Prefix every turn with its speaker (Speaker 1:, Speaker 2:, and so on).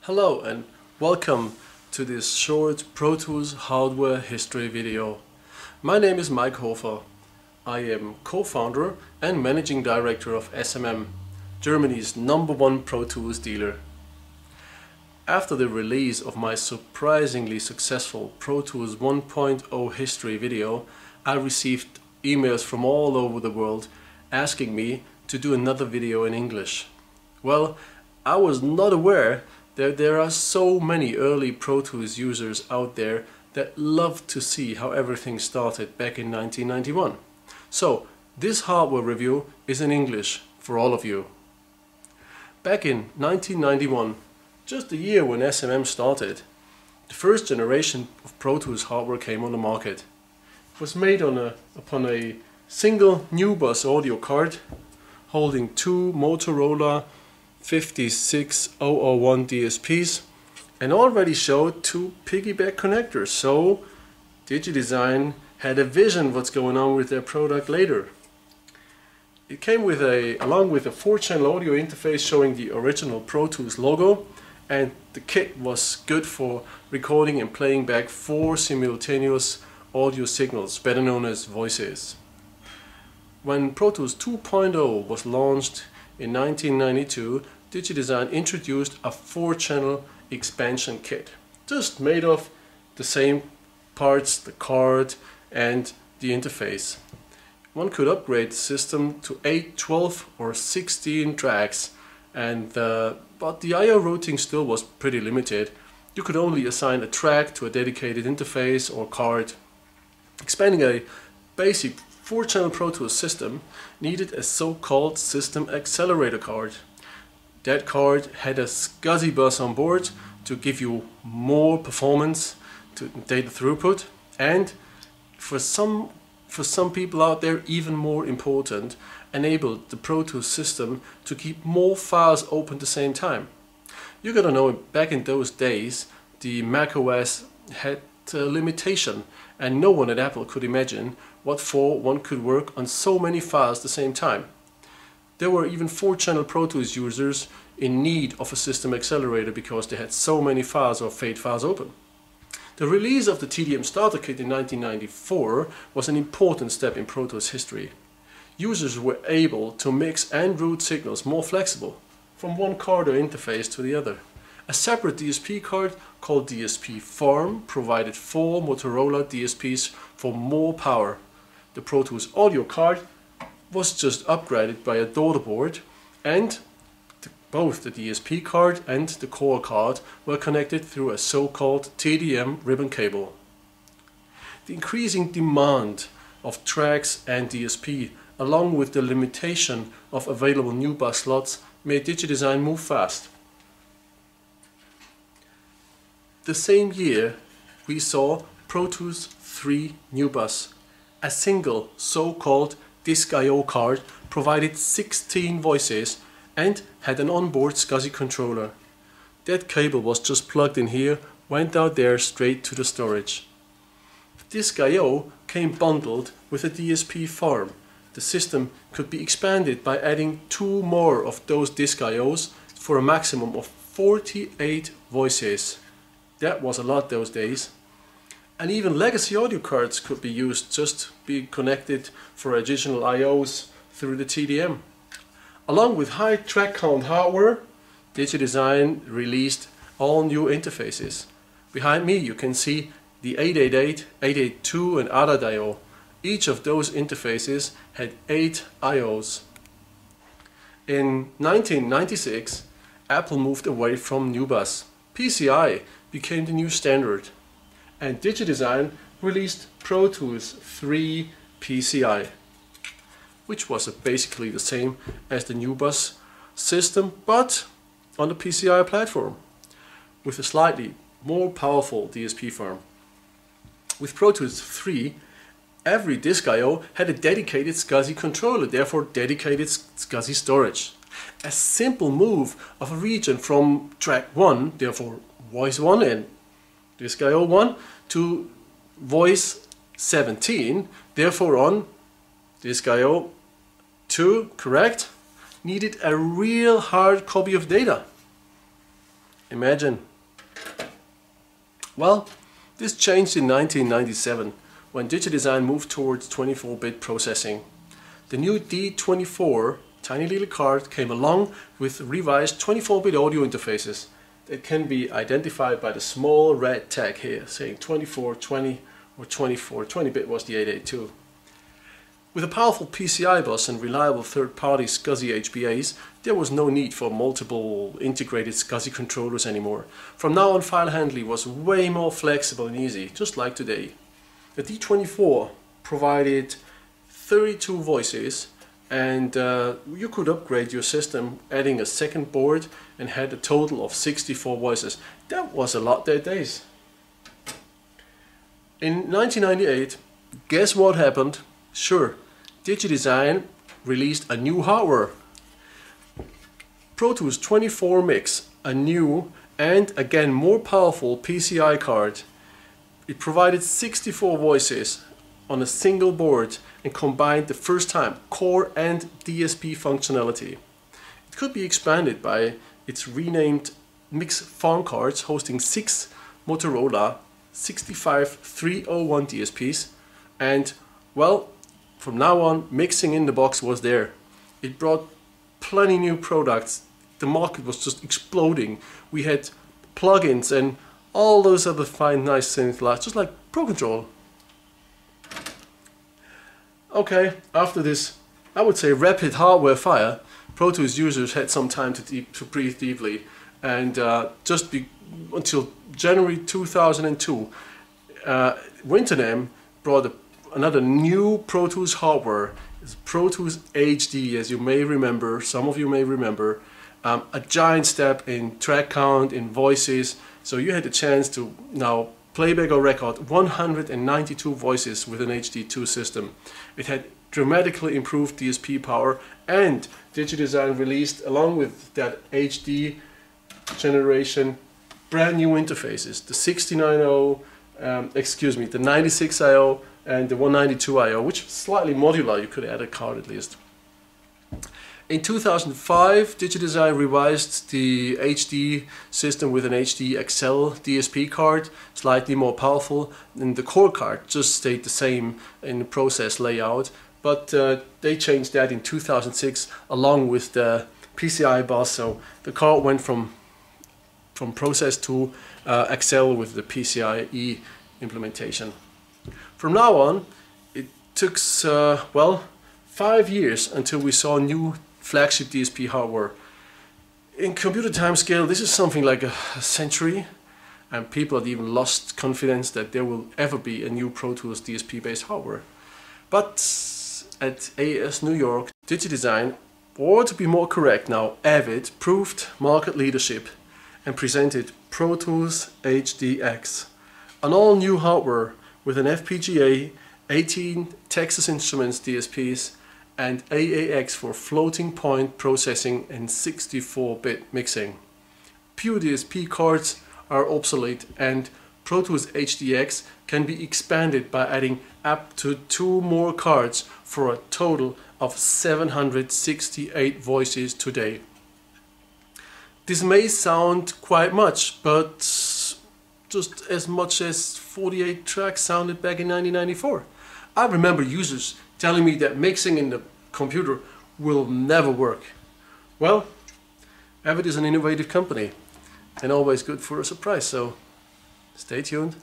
Speaker 1: Hello and welcome to this short Pro Tools hardware history video. My name is Mike Hofer. I am co-founder and managing director of SMM, Germany's #1 Pro Tools dealer. After the release of my surprisingly successful Pro Tools 1.0 history video, I received emails from all over the world asking me to do another video in English. Well, I was not aware that there are so many early Pro Tools users out there that love to see how everything started back in 1991. So this hardware review is in English for all of you. Back in 1991, just the year when SMM started, the first generation of Pro Tools hardware came on the market. It was made upon a single NuBus audio card holding two Motorola 56001 DSPs and already showed two piggyback connectors, so DigiDesign had a vision what's going on with their product later. It came with along with a 4-channel audio interface showing the original Pro Tools logo, and the kit was good for recording and playing back 4 simultaneous audio signals, better known as voices. When Pro Tools 2.0 was launched in 1992, DigiDesign introduced a 4-channel expansion kit, just made of the same parts, the card and the interface. One could upgrade the system to 8, 12 or 16 tracks, but the I/O routing still was pretty limited. You could only assign a track to a dedicated interface or card. Expanding a basic 4-channel Pro Tools system needed a so-called system accelerator card. That card had a SCSI bus on board to give you more performance to data throughput, and for some people out there, even more important, enabled the Pro Tools system to keep more files open at the same time. You gotta know, back in those days the macOS had a limitation, and no one at Apple could imagine what for one could work on so many files at the same time. There were even 4-channel Pro Tools users in need of a system accelerator because they had so many files or fade files open. The release of the TDM Starter Kit in 1994 was an important step in Pro Tools history. Users were able to mix and route signals more flexible from one card or interface to the other. A separate DSP card called DSP-Farm provided 4 Motorola DSPs for more power. The Pro Tools audio card was just upgraded by a daughter board, and both the DSP card and the core card were connected through a so-called TDM ribbon cable. The increasing demand of tracks and DSP, along with the limitation of available NuBus slots, made DigiDesign move fast. The same year we saw Pro Tools III NuBus. A single so-called Disk I/O card provided 16 voices and had an onboard SCSI controller. That cable was just plugged in here, went out there straight to the storage. Disk I/O came bundled with a DSP-Farm. The system could be expanded by adding 2 more of those Disk I/Os for a maximum of 48 voices. That was a lot those days. And even legacy audio cards could be used, just be connected for additional I/Os through the TDM. Along with high track count hardware, DigiDesign released all new interfaces. Behind me you can see the ADAT, ADAT2 and ADAT I/O. Each of those interfaces had 8 I/Os. In 1996, Apple moved away from NuBus. PCI became the new standard, and DigiDesign released Pro Tools III PCI, which was basically the same as the NuBus system, but on the PCI platform, with a slightly more powerful DSP-Farm. With Pro Tools 3, every Disk I/O had a dedicated SCSI controller, therefore dedicated SCSI storage. A simple move of a region from track 1, therefore voice 1 and Disk I/O 1, to voice 17, therefore on Disk I/O 2, correct, needed a real hard copy of data. Imagine. Well, this changed in 1997 when DigiDesign moved towards 24-bit processing. The new D24 tiny little card came along with revised 24-bit audio interfaces that can be identified by the small red tag here saying 2420 or 2420-bit was the ADAT too. With a powerful PCI bus and reliable third-party SCSI HBAs, there was no need for multiple integrated SCSI controllers anymore. From now on, file handling was way more flexible and easy, just like today. The D24 provided 32 voices, and you could upgrade your system adding a second board and had a total of 64 voices. That was a lot those days. In 1998, guess what happened? Sure, DigiDesign released a new hardware. Pro Tools 24 Mix, a new and again more powerful PCI card. It provided 64 voices on a single board and combined the first time core and DSP functionality. It could be expanded by its renamed Mix Farm cards hosting 6 Motorola 65301 DSPs, and well, from now on, mixing in the box was there. It brought plenty new products. The market was just exploding. We had plugins and all those other fine, nice things, just like Pro Control. Okay, after this, I would say rapid hardware fire, Pro Tools users had some time to breathe deeply, and until January 2002, Winternam brought another new Pro Tools hardware. It's Pro Tools HD, as you may remember, some of you may remember, a giant step in track count, in voices, so you had the chance to now playback or record 192 voices with an HD2 system. It had dramatically improved DSP power, and DigiDesign released, along with that HD generation, brand new interfaces, the 69.0, the 96.0 and the 192.0, which is slightly modular. You could add a card at least. In 2005, DigiDesign revised the HD system with an HD Accel DSP card, slightly more powerful, and the core card just stayed the same in the process layout, but they changed that in 2006 along with the PCI bus, so the card went from process to Accel with the PCIe implementation. From now on, it took, well, 5 years until we saw new flagship DSP hardware. In computer time scale, this is something like a century, and people had even lost confidence that there will ever be a new Pro Tools DSP based hardware. But at AES New York, DigiDesign, or to be more correct now, Avid, proved market leadership and presented Pro Tools HDX, an all new hardware with an FPGA, 18 Texas Instruments DSPs, and AAX for floating point processing and 64-bit mixing. Pure DSP cards are obsolete, and Pro Tools HDX can be expanded by adding up to 2 more cards for a total of 768 voices today. This may sound quite much, but just as much as 48 tracks sounded back in 1994. I remember users telling me that mixing in the computer will never work. Well, Avid is an innovative company and always good for a surprise, so stay tuned.